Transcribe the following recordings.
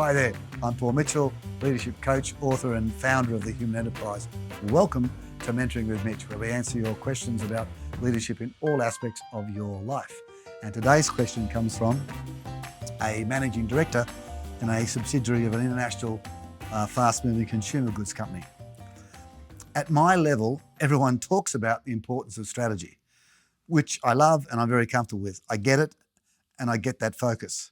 Hi there, I'm Paul Mitchell, leadership coach, author and founder of the Human Enterprise. Welcome to Mentoring with Mitch, where we answer your questions about leadership in all aspects of your life. And today's question comes from a managing director in a subsidiary of an international fast-moving consumer goods company. At my level, everyone talks about the importance of strategy, which I love and I'm very comfortable with. I get it and I get that focus.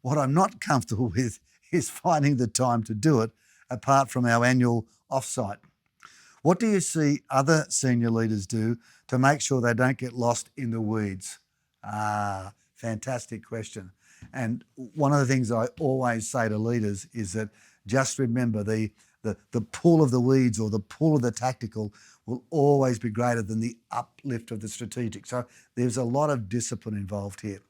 What I'm not comfortable with is finding the time to do it apart from our annual offsite. What do you see other senior leaders do to make sure they don't get lost in the weeds? Fantastic question. And one of the things I always say to leaders is that just remember the pull of the weeds or the pull of the tactical will always be greater than the uplift of the strategic. So there's a lot of discipline involved here.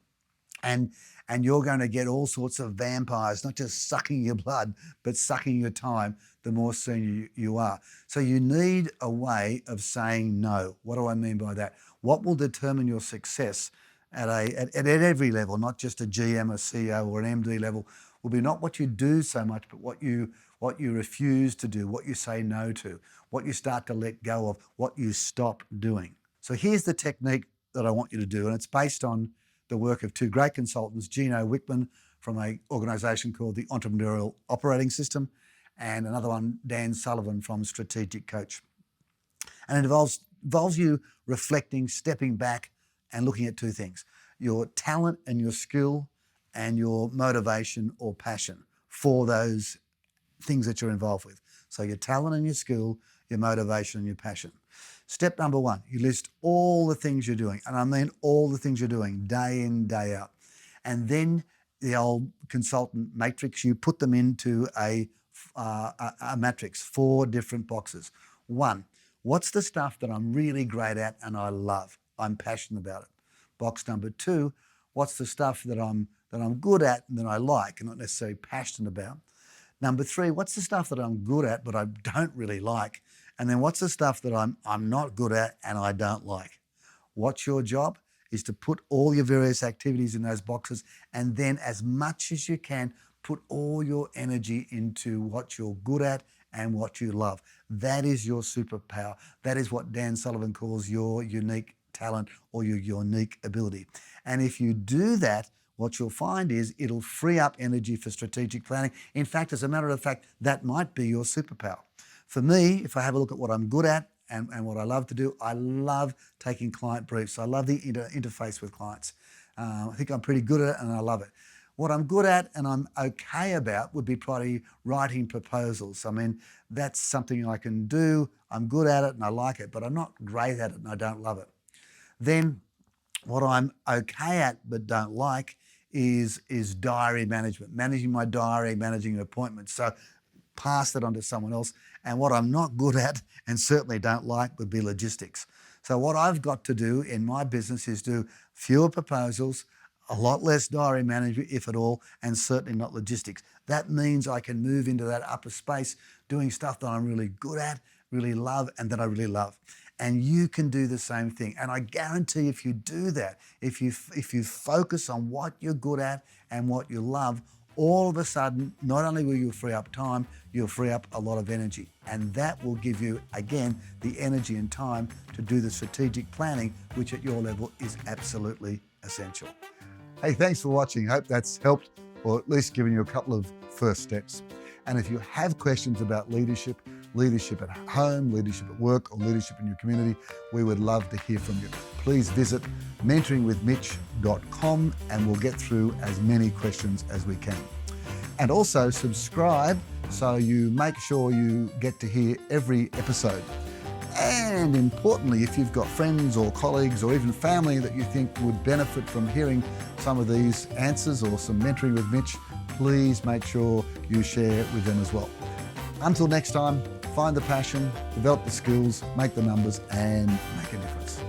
And you're going to get all sorts of vampires, not just sucking your blood, but sucking your time the more senior you are. So you need a way of saying no. What do I mean by that? What will determine your success at every level, not just a GM, a CEO or an MD level, will be not what you do so much, but what you refuse to do, what you say no to, what you start to let go of, what you stop doing. So here's the technique that I want you to do, and it's based on the work of two great consultants, Gino Wickman from an organisation called the Entrepreneurial Operating System, and another one, Dan Sullivan from Strategic Coach. And it involves you reflecting, stepping back and looking at two things: your talent and your skill and your motivation or passion for those things that you're involved with. So your talent and your skill, your motivation and your passion. Step number one, you list all the things you're doing, and I mean all the things you're doing day in, day out. And then the old consultant matrix, you put them into a matrix, 4 different boxes. 1, what's the stuff that I'm really great at and I love? I'm passionate about it. Box number 2, what's the stuff that I'm good at and that I like and not necessarily passionate about? Number 3, what's the stuff that I'm good at but I don't really like? And then what's the stuff that I'm not good at and I don't like? What's your job is to put all your various activities in those boxes, and then as much as you can, put all your energy into what you're good at and what you love. That is your superpower. That is what Dan Sullivan calls your unique talent or your unique ability. And if you do that, what you'll find is it'll free up energy for strategic planning. In fact, as a matter of fact, that might be your superpower. For me, if I have a look at what I'm good at and what I love to do, I love taking client briefs. I love the interface with clients. I think I'm pretty good at it and I love it. What I'm good at and I'm okay about would be probably writing proposals. I mean, that's something I can do. I'm good at it and I like it, but I'm not great at it and I don't love it. Then what I'm okay at but don't like is diary management, managing my diary, managing appointments. So pass that on to someone else. And what I'm not good at and certainly don't like would be logistics. So what I've got to do in my business is do fewer proposals, a lot less diary management, if at all, and certainly not logistics. That means I can move into that upper space doing stuff that I'm really good at, really love, and that I really love. And you can do the same thing. And I guarantee if you do that, if you focus on what you're good at and what you love, all of a sudden, not only will you free up time, you'll free up a lot of energy. And that will give you, again, the energy and time to do the strategic planning, which at your level is absolutely essential. Hey, thanks for watching. Hope that's helped, or at least given you a couple of first steps. And if you have questions about leadership at home, leadership at work, or leadership in your community, we would love to hear from you. Please visit mentoringwithmitch.com and we'll get through as many questions as we can. And also subscribe so you make sure you get to hear every episode. And importantly, if you've got friends or colleagues or even family that you think would benefit from hearing some of these answers or some mentoring with Mitch, please make sure you share with them as well. Until next time, find the passion, develop the skills, make the numbers, and make a difference.